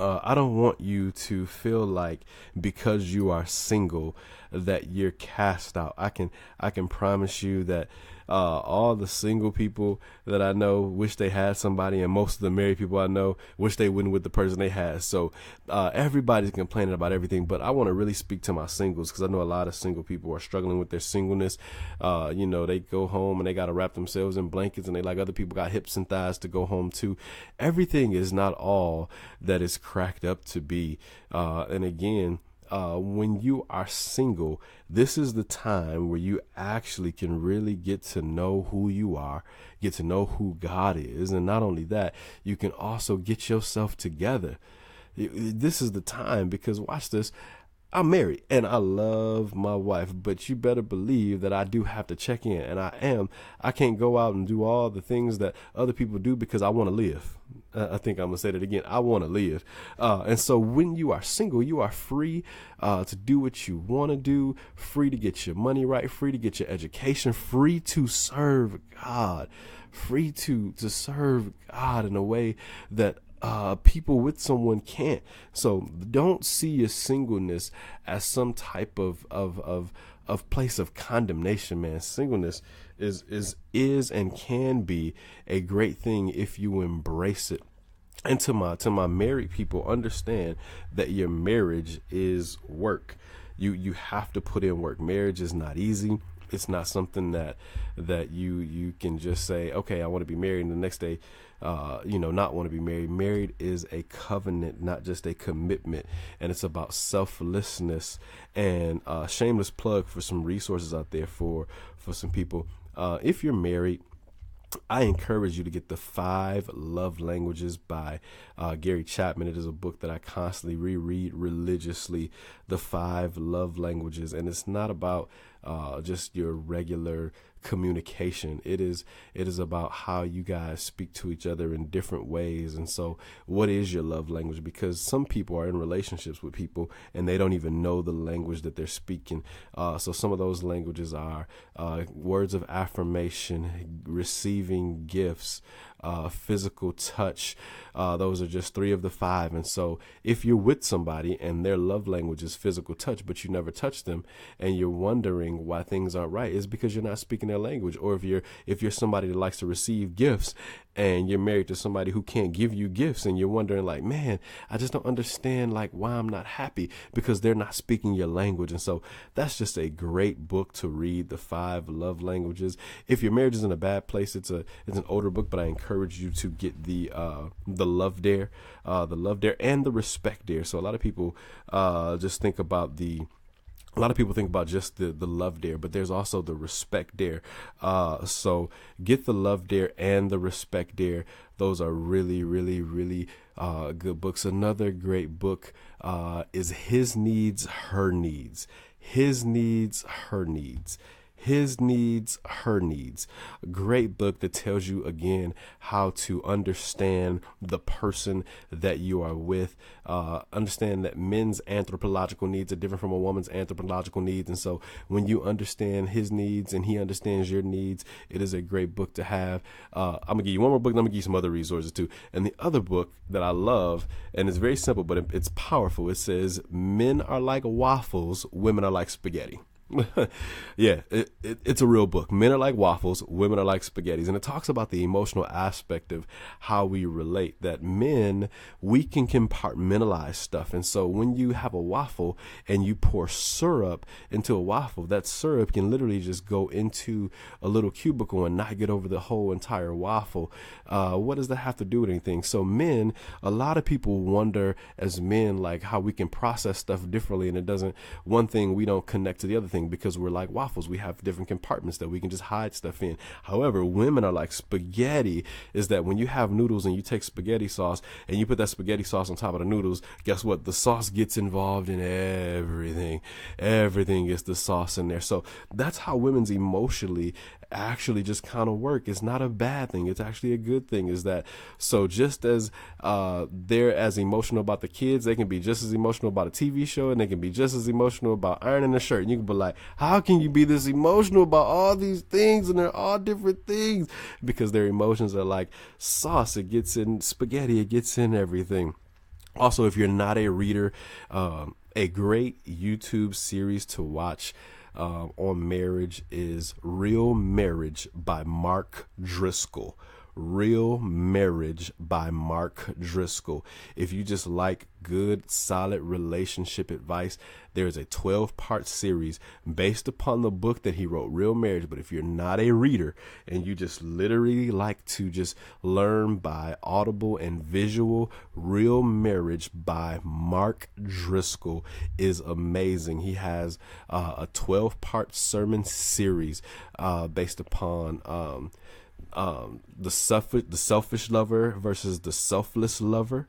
I don't want you to feel like because you are single that you're cast out. I can promise you that all the single people that I know wish they had somebody, and most of the married people I know wish they wouldn't with the person they had. So everybody's complaining about everything, but I want to really speak to my singles, because I know a lot of single people are struggling with their singleness. They go home and they got to wrap themselves in blankets, and they like other people got hips and thighs to go home to. Everything is not all that is cracked up to be. And again, when you are single, this is the time where you actually can really get to know who you are, get to know who God is. And not only that, you can also get yourself together. This is the time, because watch this. I'm married and I love my wife, but you better believe that I do have to check in, and I can't go out and do all the things that other people do because I want to live. I think I'm going to say that again. I want to live. And so when you are single, you are free to do what you want to do, free to get your money right, free to get your education, free to serve God, free to serve God in a way that people with someone can't. So don't see your singleness as some type of place of condemnation, man. Singleness is and can be a great thing if you embrace it. And to my married people, understand that your marriage is work. You have to put in work. Marriage is not easy. It's not something that you can just say, okay, I want to be married, and the next day, not want to be married. Married is a covenant, not just a commitment, and it's about selflessness. And shameless plug for some resources out there for some people. If you're married, I encourage you to get the 5 Love Languages by Gary Chapman. It is a book that I constantly reread religiously, the 5 Love Languages. And it's not about just your regular communication. It is about how you guys speak to each other in different ways. And so what is your love language? Because some people are in relationships with people and they don't even know the language that they're speaking. So some of those languages are words of affirmation, receiving gifts, physical touch. Those are just 3 of the 5. And so if you're with somebody and their love language is physical touch, but you never touch them and you're wondering why things aren't right, it's because you're not speaking their language. Or if you're somebody that likes to receive gifts and you're married to somebody who can't give you gifts and you're wondering like, man, I just don't understand like why I'm not happy, because they're not speaking your language. And so that's just a great book to read, the 5 Love Languages. If your marriage is in a bad place, it's an older book, but I encourage you to get the Love Dare, and the Respect Dare. So a lot of people think about just the Love Dare, but there's also the Respect Dare. So get the Love Dare and the Respect Dare. Those are really, really, really good books. Another great book is His Needs, Her Needs. His Needs, Her Needs. His Needs, Her Needs. A great book that tells you again how to understand the person that you are with. Understand that men's anthropological needs are different from a woman's anthropological needs. And so when you understand his needs and he understands your needs, it is a great book to have. I'm going to give you one more book, and I'm going to give you some other resources too. And the other book that I love, and it's very simple, but it's powerful. It says, Men are like waffles, women are like spaghetti. Yeah, it's a real book. Men are like waffles, women are like spaghettis. And it talks about the emotional aspect of how we relate, that men, we can compartmentalize stuff. And so when you have a waffle and you pour syrup into a waffle, that syrup can literally just go into a little cubicle and not get over the whole entire waffle. What does that have to do with anything? So men, a lot of people wonder as men, like how we can process stuff differently. And it doesn't, one thing we don't connect to the other thing, because we're like waffles. We have different compartments that we can just hide stuff in. However, women are like spaghetti, is that when you have noodles and you take spaghetti sauce and you put that spaghetti sauce on top of the noodles, guess what? The sauce gets involved in everything. Everything gets the sauce in there. So that's how women's emotionally actually just kind of work. It's not a bad thing. It's actually a good thing. Is that so just as they're as emotional about the kids, they can be just as emotional about a TV show, and they can be just as emotional about ironing a shirt. And you can be like, how can you be this emotional about all these things? And they're all different things, because their emotions are like sauce. It gets in spaghetti. It gets in everything. Also, if you're not a reader, a great YouTube series to watch on marriage is Real Marriage by Mark Driscoll. Real Marriage by Mark Driscoll. If you just like good, solid relationship advice, there's a 12-part series based upon the book that he wrote, Real Marriage. But if you're not a reader and you just literally like to just learn by audible and visual, Real Marriage by Mark Driscoll is amazing. He has a 12-part sermon series based upon the selfish lover versus the selfless lover,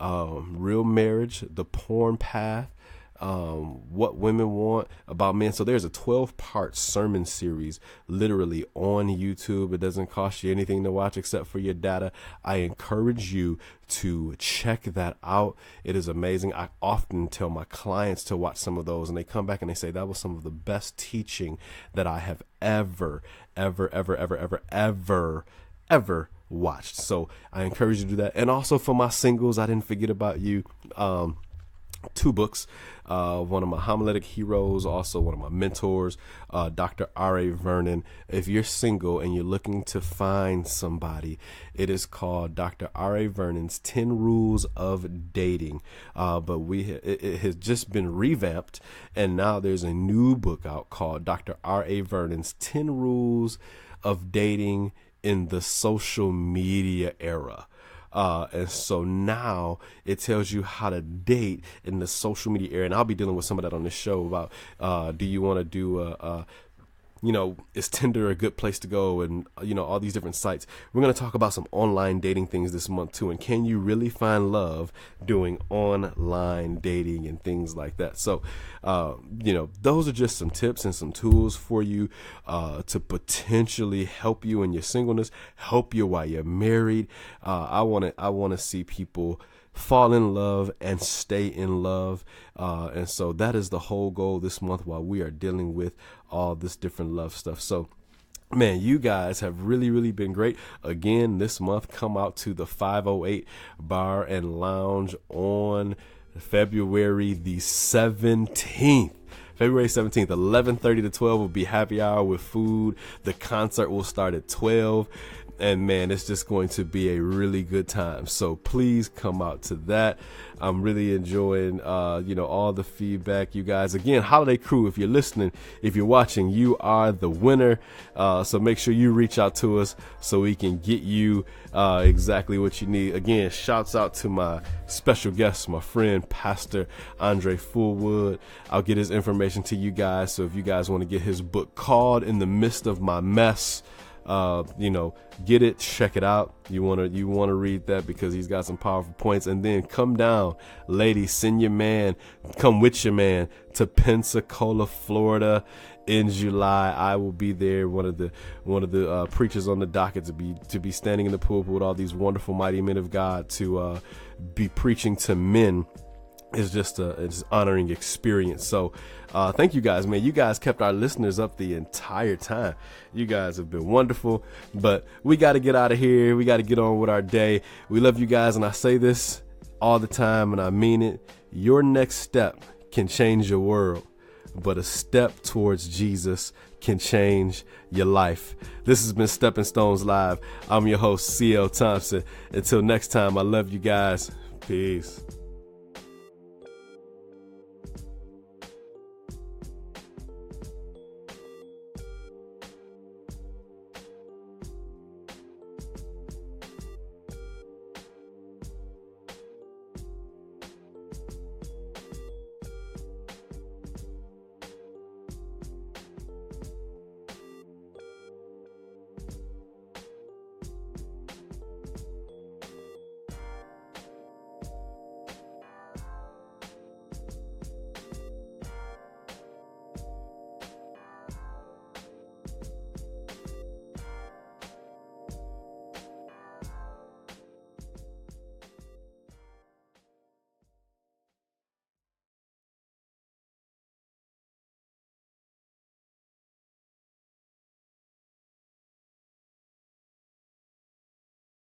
Real Marriage, the porn path, what women want about men. So there's a 12-part sermon series literally on YouTube. It doesn't cost you anything to watch except for your data. I encourage you to check that out. It is amazing. I often tell my clients to watch some of those, and they come back and they say that was some of the best teaching that I have ever watched. So I encourage you to do that. And also for my singles, I didn't forget about you. 2 books, one of my homiletic heroes, also one of my mentors, Dr. R.A. Vernon. If you're single and you're looking to find somebody, it is called Dr. R.A. Vernon's 10 Rules of Dating. But it has just been revamped, and now there's a new book out called Dr. R.A. Vernon's 10 Rules of Dating in the Social Media Era. And so now it tells you how to date in the social media era. And I'll be dealing with some of that on this show about, do you want to do is Tinder a good place to go? And, all these different sites. We're going to talk about some online dating things this month too. And can you really find love doing online dating and things like that? So, those are just some tips and some tools for you, to potentially help you in your singleness, help you while you're married. I want to see people fall in love and stay in love. And so that is the whole goal this month while we are dealing with all this different love stuff. So, man, you guys have really, really been great. Again, this month, come out to the 508 Bar and Lounge on February the 17th. February 17th, 11:30 to 12 will be happy hour with food. The concert will start at 12. And man, it's just going to be a really good time. So please come out to that. I'm really enjoying, all the feedback, you guys. Again, Holiday Crew, if you're listening, if you're watching, you are the winner. So make sure you reach out to us so we can get you exactly what you need. Again, shouts out to my special guest, my friend, Pastor Andre Fullwood. I'll get his information to you guys. So if you guys want to get his book called In the Midst of My Mess, get it, check it out. You want to read that because he's got some powerful points. And then come down, ladies, send your man, come with your man to Pensacola, Florida in July. I will be there. One of the preachers on the docket to be standing in the pulpit with all these wonderful, mighty men of God to be preaching to men. It's just it's honoring experience. So thank you guys, man. You guys kept our listeners up the entire time. You guys have been wonderful, but we got to get out of here. We got to get on with our day. We love you guys. And I say this all the time and I mean it. Your next step can change your world, but a step towards Jesus can change your life. This has been Stepping Stones Live. I'm your host, CL Thompson. Until next time, I love you guys. Peace.